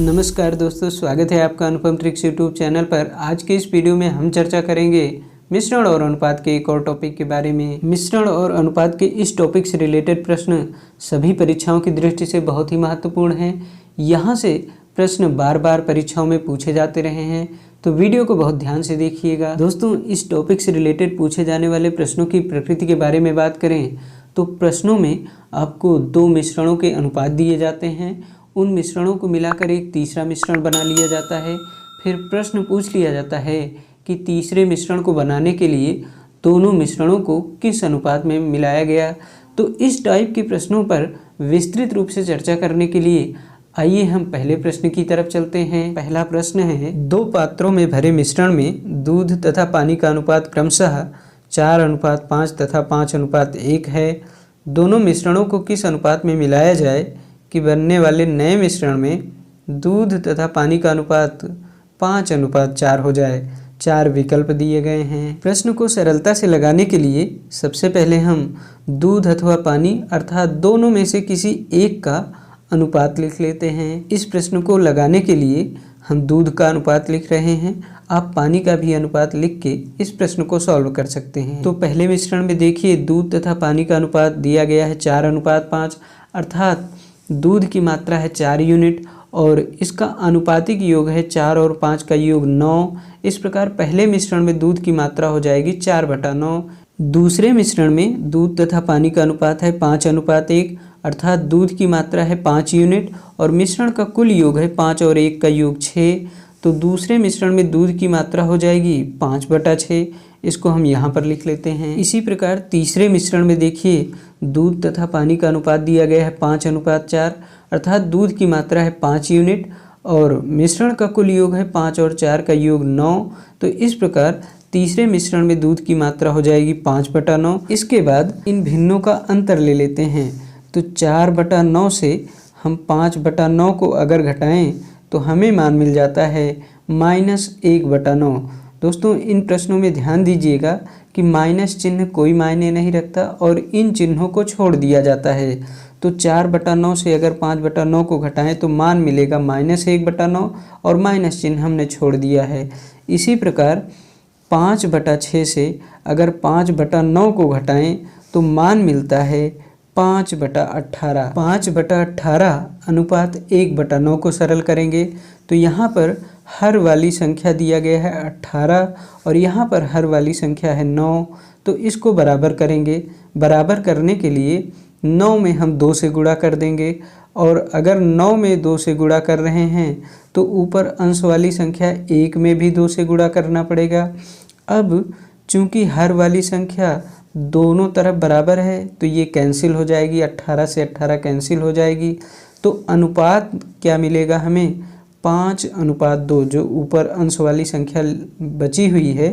नमस्कार दोस्तों, स्वागत है आपका अनुपम ट्रिक्स यूट्यूब चैनल पर। आज के इस वीडियो में हम चर्चा करेंगे मिश्रण और अनुपात के एक और टॉपिक के बारे में। मिश्रण और अनुपात के इस टॉपिक से रिलेटेड प्रश्न सभी परीक्षाओं की दृष्टि से बहुत ही महत्वपूर्ण हैं। यहाँ से प्रश्न बार बार परीक्षाओं में पूछे जाते रहे हैं, तो वीडियो को बहुत ध्यान से देखिएगा। दोस्तों, इस टॉपिक से रिलेटेड पूछे जाने वाले प्रश्नों की प्रकृति के बारे में बात करें तो प्रश्नों में आपको दो मिश्रणों के अनुपात दिए जाते हैं। उन मिश्रणों को मिलाकर एक तीसरा मिश्रण बना लिया जाता है। फिर प्रश्न पूछ लिया जाता है कि तीसरे मिश्रण को बनाने के लिए दोनों मिश्रणों को किस अनुपात में मिलाया गया। तो इस टाइप के प्रश्नों पर विस्तृत रूप से चर्चा करने के लिए आइए हम पहले प्रश्न की तरफ चलते हैं। पहला प्रश्न है, दो पात्रों में भरे मिश्रण में दूध तथा पानी का अनुपात क्रमशः 4:5 तथा 5:1 है। दोनों मिश्रणों को किस अनुपात में मिलाया जाए कि बनने वाले नए मिश्रण में दूध तथा पानी का अनुपात 5:4 हो जाए। 4 विकल्प दिए गए हैं। प्रश्न को सरलता से लगाने के लिए सबसे पहले हम दूध अथवा पानी अर्थात दोनों में से किसी एक का अनुपात लिख लेते हैं। इस प्रश्न को लगाने के लिए हम दूध का अनुपात लिख रहे हैं। आप पानी का भी अनुपात लिख के इस प्रश्न को सॉल्व कर सकते हैं। तो पहले मिश्रण में देखिए, दूध तथा पानी का अनुपात दिया गया है 4:5, अर्थात दूध की मात्रा है 4 यूनिट और इसका अनुपातिक योग है 4 और 5 का योग 9। इस प्रकार पहले मिश्रण में दूध की मात्रा हो जाएगी 4/9। दूसरे मिश्रण में दूध तथा पानी का अनुपात है 5:1, अर्थात दूध की मात्रा है 5 यूनिट और मिश्रण का कुल योग है 5 और 1 का योग 6। तो दूसरे मिश्रण में दूध की मात्रा हो जाएगी 5/6। इसको हम यहाँ पर लिख लेते हैं। इसी प्रकार तीसरे मिश्रण में देखिए, दूध तथा पानी का अनुपात दिया गया है 5:4, अर्थात दूध की मात्रा है 5 यूनिट और मिश्रण का कुल योग है 5 और 4 का योग 9। तो इस प्रकार तीसरे मिश्रण में दूध की मात्रा हो जाएगी 5/9। इसके बाद इन भिन्नों का अंतर ले लेते हैं। तो 4/9 से हम 5/9 को अगर घटाएं तो हमें मान मिल जाता है -1/9। दोस्तों, इन प्रश्नों में ध्यान दीजिएगा कि माइनस चिन्ह कोई मायने नहीं रखता और इन चिन्हों को छोड़ दिया जाता है। तो 4/9 से अगर 5/9 को घटाएं तो मान मिलेगा -1/9 और माइनस चिन्ह हमने छोड़ दिया है। इसी प्रकार 5/6 से अगर 5/9 को घटाएं तो मान मिलता है 5/18। 5/18 अनुपात 1/9 को सरल करेंगे तो यहाँ पर हर वाली संख्या दिया गया है 18 और यहाँ पर हर वाली संख्या है 9। तो इसको बराबर करेंगे। बराबर करने के लिए 9 में हम 2 से गुणा कर देंगे और अगर 9 में 2 से गुणा कर रहे हैं तो ऊपर अंश वाली संख्या 1 में भी 2 से गुणा करना पड़ेगा। अब चूंकि हर वाली संख्या दोनों तरफ बराबर है तो ये कैंसिल हो जाएगी, 18 से 18 कैंसिल हो जाएगी। तो अनुपात क्या मिलेगा हमें? 5:2। जो ऊपर अंश वाली संख्या बची हुई है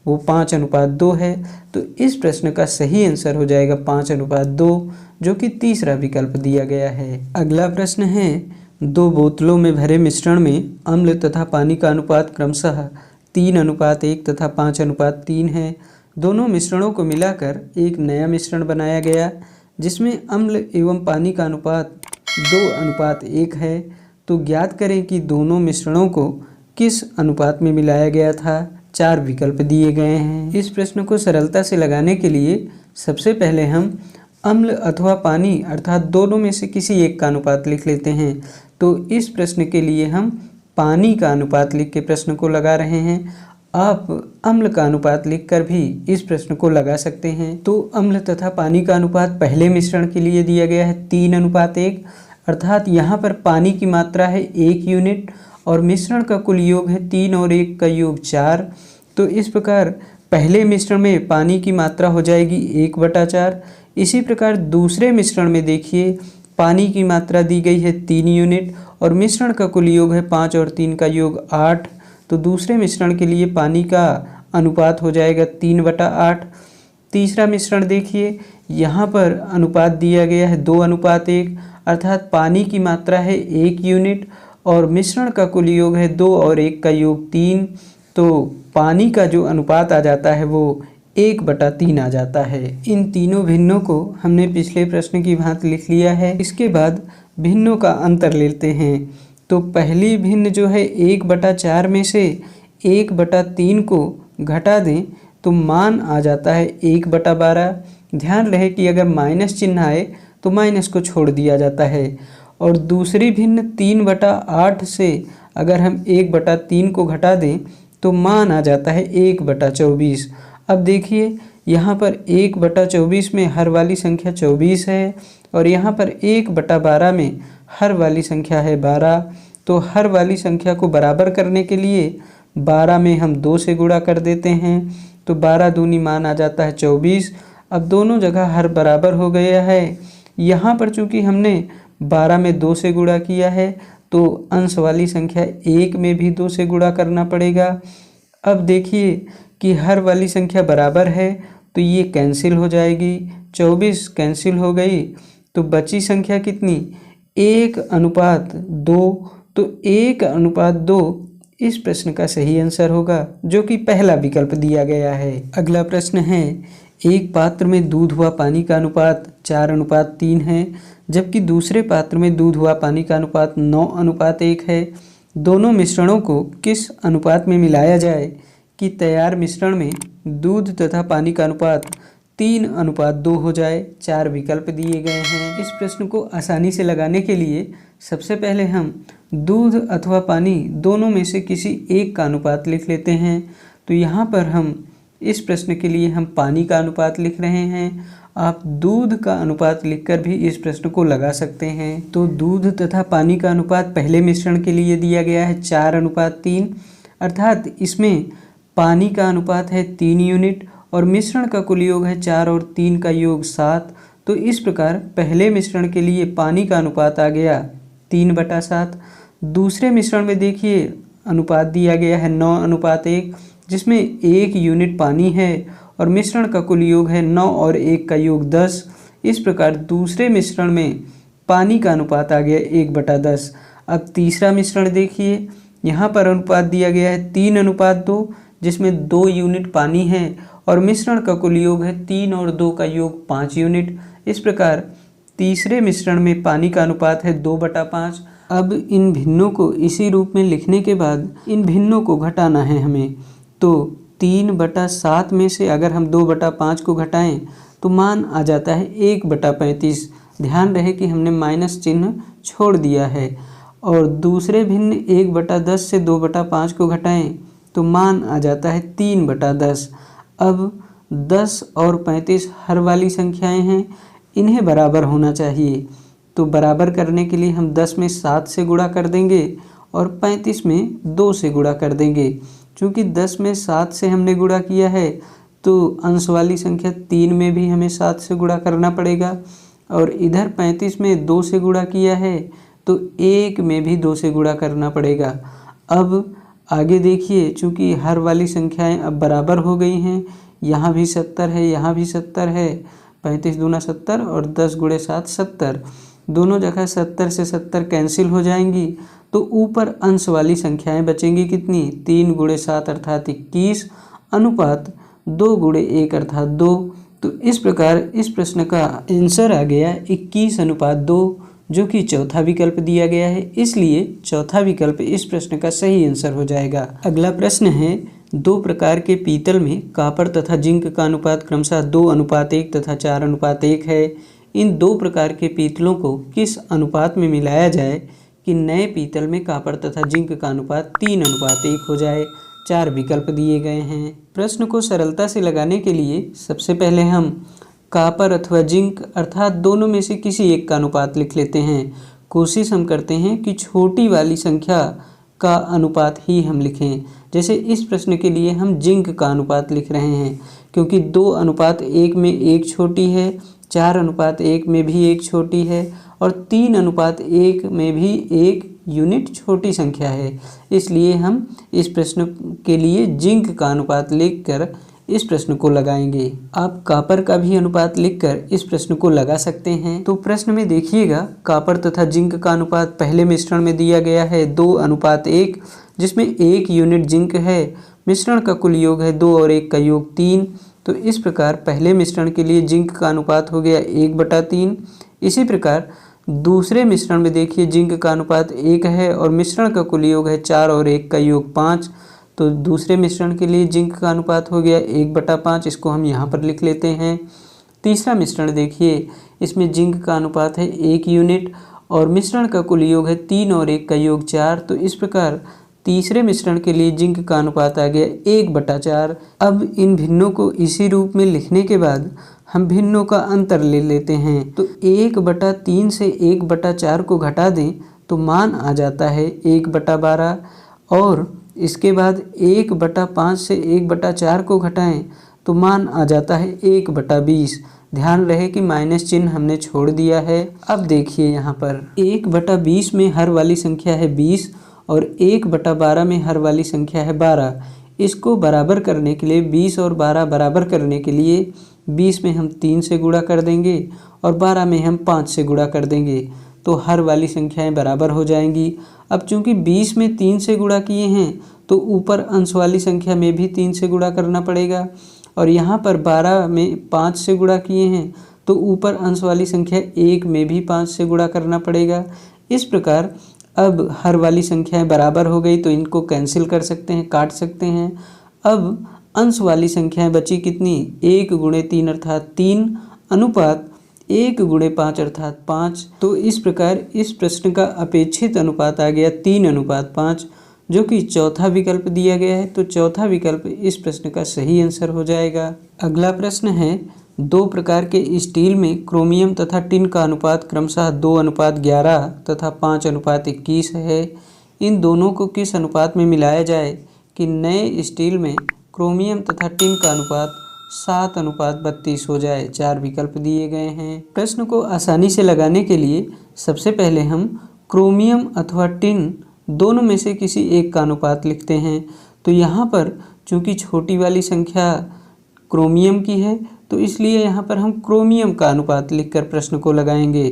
वो 5:2 है। तो इस प्रश्न का सही आंसर हो जाएगा 5:2, जो कि तीसरा विकल्प दिया गया है। अगला प्रश्न है, दो बोतलों में भरे मिश्रण में अम्ल तथा पानी का अनुपात क्रमशः 3:1 तथा 5:3 है। दोनों मिश्रणों को मिलाकर एक नया मिश्रण बनाया गया जिसमें अम्ल एवं पानी का अनुपात 2:1 है। तो ज्ञात करें कि दोनों मिश्रणों को किस अनुपात में मिलाया गया था। 4 विकल्प दिए गए हैं। इस प्रश्न को सरलता से लगाने के लिए सबसे पहले हम अम्ल अथवा पानी अर्थात दोनों में से किसी एक का अनुपात लिख लेते हैं। तो इस प्रश्न के लिए हम पानी का अनुपात लिख के प्रश्न को लगा रहे हैं। आप अम्ल का अनुपात लिखकर भी इस प्रश्न को लगा सकते हैं। तो अम्ल तथा पानी का अनुपात पहले मिश्रण के लिए दिया गया है 3:1, अर्थात यहाँ पर पानी की मात्रा है 1 यूनिट और मिश्रण का कुल योग है 3 और 1 का योग 4। तो इस प्रकार पहले मिश्रण में पानी की मात्रा हो जाएगी 1/4। इसी प्रकार दूसरे मिश्रण में देखिए, पानी की मात्रा दी गई है 3 यूनिट और मिश्रण का कुल योग है 5 और 3 का योग 8। तो दूसरे मिश्रण के लिए पानी का अनुपात हो जाएगा 3/8। तीसरा मिश्रण देखिए, यहाँ पर अनुपात दिया गया है 2:1, अर्थात पानी की मात्रा है 1 यूनिट और मिश्रण का कुल योग है 2 और 1 का योग 3। तो पानी का जो अनुपात आ जाता है वो 1/3 आ जाता है। इन तीनों भिन्नों को हमने पिछले प्रश्न की भांति लिख लिया है। इसके बाद भिन्नों का अंतर लेते हैं। तो पहली भिन्न जो है 1/4 में से 1/3 को घटा दें तो मान आ जाता है 1/12। ध्यान रहे कि अगर माइनस चिन्ह आए तो माइनस को छोड़ दिया जाता है। और दूसरी भिन्न 3/8 से अगर हम 1/3 को घटा दें तो मान आ जाता है 1/24। अब देखिए यहाँ पर 1/24 में हर वाली संख्या 24 है और यहाँ पर 1/12 में हर वाली संख्या है 12। तो हर वाली संख्या को बराबर करने के लिए 12 में हम 2 से गुणा कर देते हैं तो 12 दूनी मान आ जाता है 24। अब दोनों जगह हर बराबर हो गया है। यहाँ पर चूंकि हमने 12 में 2 से गुणा किया है तो अंश वाली संख्या 1 में भी 2 से गुणा करना पड़ेगा। अब देखिए कि हर वाली संख्या बराबर है तो ये कैंसिल हो जाएगी, 24 कैंसिल हो गई तो बची संख्या कितनी 1/2। तो 1/2 इस प्रश्न का सही आंसर होगा जो कि पहला विकल्प दिया गया है। अगला प्रश्न है, एक पात्र में दूध व पानी का अनुपात 4:3 है जबकि दूसरे पात्र में दूध व पानी का अनुपात 9:1 है। दोनों मिश्रणों को किस अनुपात में मिलाया जाए कि तैयार मिश्रण में दूध तथा पानी का अनुपात 3:2 हो जाए। 4 विकल्प दिए गए हैं। इस प्रश्न को आसानी से लगाने के लिए सबसे पहले हम दूध अथवा पानी दोनों में से किसी एक का अनुपात लिख लेते हैं। तो यहाँ पर हम इस प्रश्न के लिए हम पानी का अनुपात लिख रहे हैं। आप दूध का अनुपात लिखकर भी इस प्रश्न को लगा सकते हैं। तो दूध तथा पानी का अनुपात पहले मिश्रण के लिए दिया गया है 4:3, अर्थात इसमें पानी का अनुपात है 3 यूनिट और मिश्रण का कुल योग है 4 और 3 का योग 7। तो इस प्रकार पहले मिश्रण के लिए पानी का अनुपात आ गया 3/7। दूसरे मिश्रण में देखिए अनुपात दिया गया है 9:1 जिसमें 1 यूनिट पानी है और मिश्रण का कुल योग है 9 और 1 का योग 10। इस प्रकार दूसरे मिश्रण में पानी का अनुपात आ गया 1/10। अब तीसरा मिश्रण देखिए, यहाँ पर अनुपात दिया गया है 3:2 जिसमें 2 यूनिट पानी है और मिश्रण का कुल योग है 3 और 2 का योग 5 यूनिट। इस प्रकार तीसरे मिश्रण में पानी का अनुपात है 2/5। अब इन भिन्नों को इसी रूप में लिखने के बाद इन भिन्नों को घटाना है हमें। तो 3/7 में से अगर हम 2/5 को घटाएं तो मान आ जाता है 1/35। ध्यान रहे कि हमने माइनस चिन्ह छोड़ दिया है। और दूसरे भिन्न 1/10 से 2/5 को घटाएं तो मान आ जाता है 3/10। अब 10 और 35 हर वाली संख्याएं हैं, इन्हें बराबर होना चाहिए। तो बराबर करने के लिए हम 10 में 7 से गुणा कर देंगे और 35 में 2 से गुणा कर देंगे। चूँकि 10 में 7 से हमने गुणा किया है तो अंश वाली संख्या 3 में भी हमें 7 से गुणा करना पड़ेगा और इधर 35 में 2 से गुणा किया है तो 1 में भी 2 से गुणा करना पड़ेगा। अब आगे देखिए, चूँकि हर वाली संख्याएं अब बराबर हो गई हैं, यहाँ भी 70 है, यहाँ भी 70 है, 35 दूना 70 और 10 गुणे 7 70। दोनों जगह 70 से 70 कैंसिल हो जाएंगी तो ऊपर अंश वाली संख्याएं बचेंगी कितनी 3 गुणे 7 अर्थात 21 अनुपात 2 गुणे 1 अर्थात 2। तो इस प्रकार इस प्रश्न का आंसर आ गया 21:2 जो कि चौथा विकल्प दिया गया है, इसलिए चौथा विकल्प इस प्रश्न का सही आंसर हो जाएगा। अगला प्रश्न है, 2 प्रकार के पीतल में कॉपर तथा जिंक का अनुपात क्रमशः 2:1 तथा 4:1 है। इन 2 प्रकार के पीतलों को किस अनुपात में मिलाया जाए कि नए पीतल में कॉपर तथा जिंक का अनुपात 3:1 हो जाए। 4 विकल्प दिए गए हैं। प्रश्न को सरलता से लगाने के लिए सबसे पहले हम कॉपर अथवा जिंक अर्थात दोनों में से किसी एक का अनुपात लिख लेते हैं। कोशिश हम करते हैं कि छोटी वाली संख्या का अनुपात ही हम लिखें। जैसे इस प्रश्न के लिए हम जिंक का अनुपात लिख रहे हैं क्योंकि 2:1 में 1 छोटी है, 4:1 में भी 1 छोटी है और 3:1 में भी 1 यूनिट छोटी संख्या है। इसलिए हम इस प्रश्न के लिए जिंक का अनुपात लिखकर इस प्रश्न को लगाएंगे। आप कॉपर का भी अनुपात लिखकर इस प्रश्न को लगा सकते हैं। तो प्रश्न में देखिएगा, कॉपर तथा जिंक का अनुपात पहले मिश्रण में दिया गया है 2:1 जिसमें 1 यूनिट जिंक है। मिश्रण का कुल योग है 2 और 1 का योग 3। तो इस प्रकार पहले मिश्रण के लिए जिंक का अनुपात हो गया 1/3। इसी प्रकार दूसरे मिश्रण में देखिए जिंक का अनुपात 1 है और मिश्रण का कुल योग है 4 और 1 का योग 5। तो दूसरे मिश्रण के लिए जिंक का अनुपात हो गया 1/5, इसको हम यहाँ पर लिख लेते हैं। तीसरा मिश्रण देखिए, इसमें जिंक का अनुपात है 1 यूनिट और मिश्रण का कुल योग है 3 और 1 का योग 4। तो इस प्रकार तीसरे मिश्रण के लिए जिंक का अनुपात आ गया 1/4। अब इन भिन्नों को इसी रूप में लिखने के बाद हम भिन्नों का अंतर ले लेते हैं। तो 1/3 से 1/4 को घटा दें तो मान आ जाता है 1/12 और इसके बाद 1/5 से 1/4 को घटाएं तो मान आ जाता है 1/20। ध्यान रहे कि माइनस चिन्ह हमने छोड़ दिया है। अब देखिए यहाँ पर 1/20 में हर वाली संख्या है 20 और 1/12 में हर वाली संख्या है 12। इसको बराबर करने के लिए 20 और 12 बराबर करने के लिए 20 में हम 3 से गुणा कर देंगे और 12 में हम 5 से गुणा कर देंगे तो हर वाली संख्याएं बराबर हो जाएंगी। अब चूंकि 20 में 3 से गुणा किए हैं तो ऊपर अंश वाली संख्या में भी 3 से गुणा करना पड़ेगा और यहाँ पर 12 में 5 से गुणा किए हैं तो ऊपर अंश वाली संख्या 1 में भी 5 से गुणा करना पड़ेगा। इस प्रकार अब हर वाली संख्याएं बराबर हो गई तो इनको कैंसिल कर सकते हैं, काट सकते हैं। अब अंश वाली संख्याएं बची कितनी, 1 गुणे 3 अर्थात 3 अनुपात 1 गुणे 5 अर्थात 5। तो इस प्रकार इस प्रश्न का अपेक्षित अनुपात आ गया 3:5, जो कि चौथा विकल्प दिया गया है। तो चौथा विकल्प इस प्रश्न का सही आंसर हो जाएगा। अगला प्रश्न है, 2 प्रकार के स्टील में क्रोमियम तथा टिन का अनुपात क्रमशः 2:11 तथा 5:21 है। इन दोनों को किस अनुपात में मिलाया जाए कि नए स्टील में क्रोमियम तथा टिन का अनुपात 7:32 हो जाए। 4 विकल्प दिए गए हैं। प्रश्न को आसानी से लगाने के लिए सबसे पहले हम क्रोमियम अथवा टिन दोनों में से किसी एक का अनुपात लिखते हैं। तो यहाँ पर चूंकि छोटी वाली संख्या क्रोमियम की है तो इसलिए यहाँ पर हम क्रोमियम का अनुपात लिखकर प्रश्न को लगाएंगे।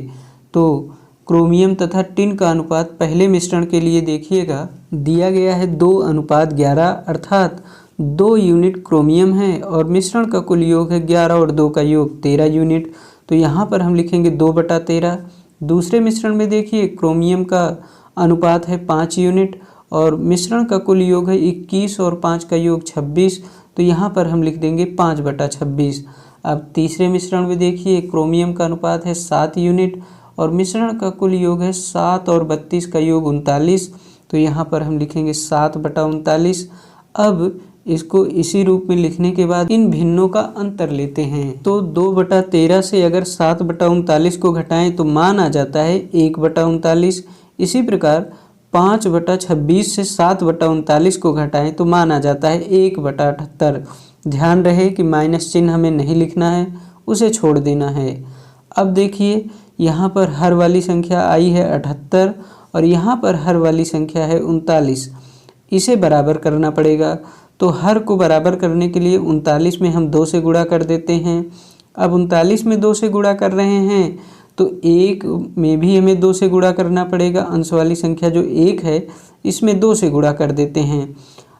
तो क्रोमियम तथा टिन का अनुपात पहले मिश्रण के लिए देखिएगा दिया गया है 2:11 अर्थात 2 यूनिट क्रोमियम है और मिश्रण का कुल योग है 11 और 2 का योग 13 यूनिट। तो यहाँ पर हम लिखेंगे 2/13। दूसरे मिश्रण में देखिए क्रोमियम का अनुपात है 5 यूनिट और मिश्रण का कुल योग है 21 और 5 का योग 26। तो यहाँ पर हम लिख देंगे 5/26। अब तीसरे मिश्रण में देखिए क्रोमियम का अनुपात है 7 यूनिट और मिश्रण का कुल योग है 7 और 32 का योग 39। तो यहाँ पर हम लिखेंगे 7/39। अब इसको इसी रूप में लिखने के बाद इन भिन्नों का अंतर लेते हैं। तो 2/13 से अगर 7/39 को घटाएं तो मान आ जाता है 1/39। इसी प्रकार 5/26 से 7/39 को घटाएं तो मान आ जाता है 1/78। ध्यान रहे कि माइनस चिन्ह हमें नहीं लिखना है, उसे छोड़ देना है। अब देखिए यहाँ पर हर वाली संख्या आई है 78 और यहाँ पर हर वाली संख्या है 39। इसे बराबर करना पड़ेगा। तो हर को बराबर करने के लिए 39 में हम 2 से गुणा कर देते हैं। अब 39 में 2 से गुणा कर रहे हैं तो 1 में भी हमें 2 से गुणा करना पड़ेगा। अंश वाली संख्या जो 1 है इसमें 2 से गुणा कर देते हैं।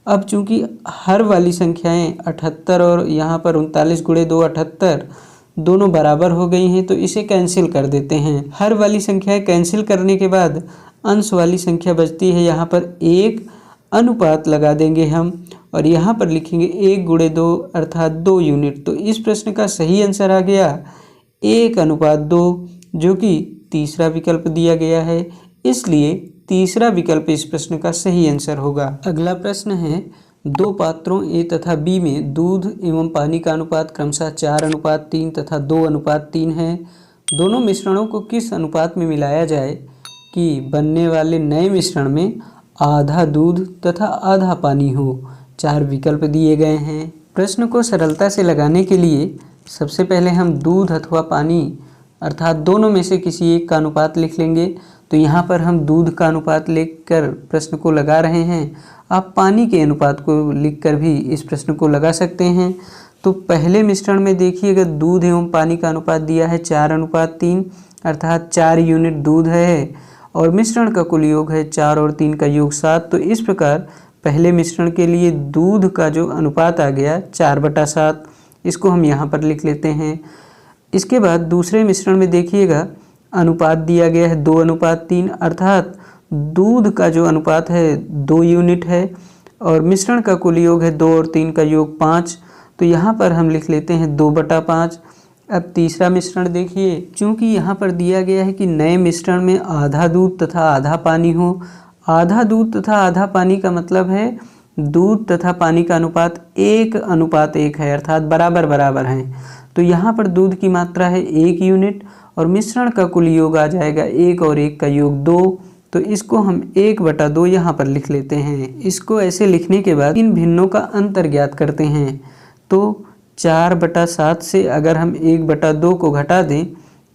अब चूंकि हर वाली संख्याएं 78 और यहाँ पर 39 गुणे 2 78 दोनों बराबर हो गई हैं तो इसे कैंसिल कर देते हैं। हर वाली संख्याएं कैंसिल करने के बाद अंश वाली संख्या बचती है। यहाँ पर 1 अनुपात लगा देंगे हम और यहाँ पर लिखेंगे 1 गुणे 2 अर्थात 2 यूनिट। तो इस प्रश्न का सही आंसर आ गया 1:2, जो कि तीसरा विकल्प दिया गया है। इसलिए तीसरा विकल्प इस प्रश्न का सही आंसर होगा। अगला प्रश्न है, 2 पात्रों ए तथा बी में दूध एवं पानी का अनुपात क्रमशः 4:3 तथा 2:3 है। दोनों मिश्रणों को किस अनुपात में मिलाया जाए कि बनने वाले नए मिश्रण में आधा दूध तथा आधा पानी हो। 4 विकल्प दिए गए हैं। प्रश्न को सरलता से लगाने के लिए सबसे पहले हम दूध अथवा पानी अर्थात दोनों में से किसी एक का अनुपात लिख लेंगे। तो यहाँ पर हम दूध का अनुपात लिखकर प्रश्न को लगा रहे हैं। आप पानी के अनुपात को लिखकर भी इस प्रश्न को लगा सकते हैं। तो पहले मिश्रण में देखिएगा दूध एवं पानी का अनुपात दिया है 4:3 अर्थात 4 यूनिट दूध है और मिश्रण का कुल योग है 4 और 3 का योग 7। तो इस प्रकार पहले मिश्रण के लिए दूध का जो अनुपात आ गया 4/7, इसको हम यहाँ पर लिख लेते हैं। इसके बाद दूसरे मिश्रण में देखिएगा अनुपात दिया गया है 2:3, अर्थात दूध का जो अनुपात है 2 यूनिट है और मिश्रण का कुल योग है 2 और 3 का योग 5। तो यहाँ पर हम लिख लेते हैं 2/5। अब तीसरा मिश्रण देखिए, चूँकि यहाँ पर दिया गया है कि नए मिश्रण में आधा दूध तथा आधा पानी हो। आधा दूध तथा आधा पानी का मतलब है दूध तथा पानी का अनुपात 1:1 है, अर्थात बराबर बराबर हैं। तो यहाँ पर दूध की मात्रा है 1 यूनिट और मिश्रण का कुल योग आ जाएगा 1 और 1 का योग 2। तो इसको हम 1/2 यहाँ पर लिख लेते हैं। इसको ऐसे लिखने के बाद इन भिन्नों का अंतर ज्ञात करते हैं। तो 4/7 से अगर हम 1/2 को घटा दें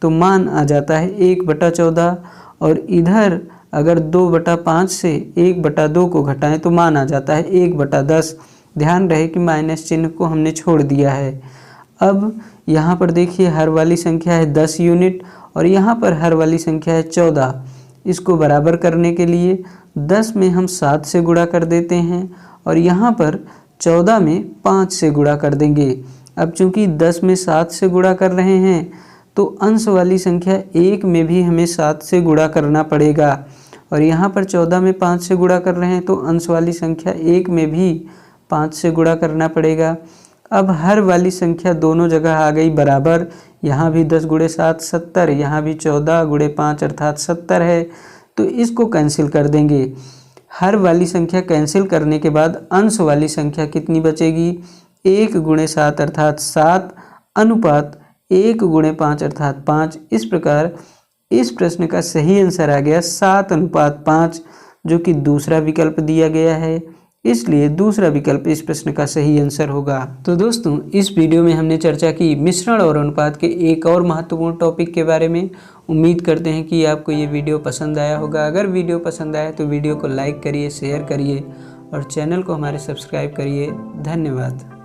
तो मान आ जाता है 1/14 और इधर अगर 2/5 से 1/2 को घटाएं तो मान आ जाता है 1/10। ध्यान रहे कि माइनस चिन्ह को हमने छोड़ दिया है। अब यहाँ पर देखिए हर वाली संख्या है 10 यूनिट और यहाँ पर हर वाली संख्या है 14। इसको बराबर करने के लिए 10 में हम 7 से गुणा कर देते हैं और यहाँ पर 14 में 5 से गुणा कर देंगे। अब चूंकि 10 में 7 से गुणा कर रहे हैं तो अंश वाली संख्या 1 में भी हमें 7 से गुणा करना पड़ेगा और यहाँ पर 14 में 5 से गुणा कर रहे हैं तो अंश वाली संख्या 1 में भी 5 से गुणा करना पड़ेगा। अब हर वाली संख्या दोनों जगह आ गई बराबर। यहाँ भी 10 × 7 70, यहाँ भी 14 × 5 अर्थात 70 है। तो इसको कैंसिल कर देंगे। हर वाली संख्या कैंसिल करने के बाद अंश वाली संख्या कितनी बचेगी? 1 × 7 अर्थात 7 अनुपात 1 × 5 अर्थात 5। इस प्रकार इस प्रश्न का सही आंसर आ गया 7:5, जो कि दूसरा विकल्प दिया गया है। इसलिए दूसरा विकल्प इस प्रश्न का सही आंसर होगा। तो दोस्तों, इस वीडियो में हमने चर्चा की मिश्रण और अनुपात के एक और महत्वपूर्ण टॉपिक के बारे में। उम्मीद करते हैं कि आपको ये वीडियो पसंद आया होगा। अगर वीडियो पसंद आया तो वीडियो को लाइक करिए, शेयर करिए और चैनल को हमारे सब्सक्राइब करिए। धन्यवाद।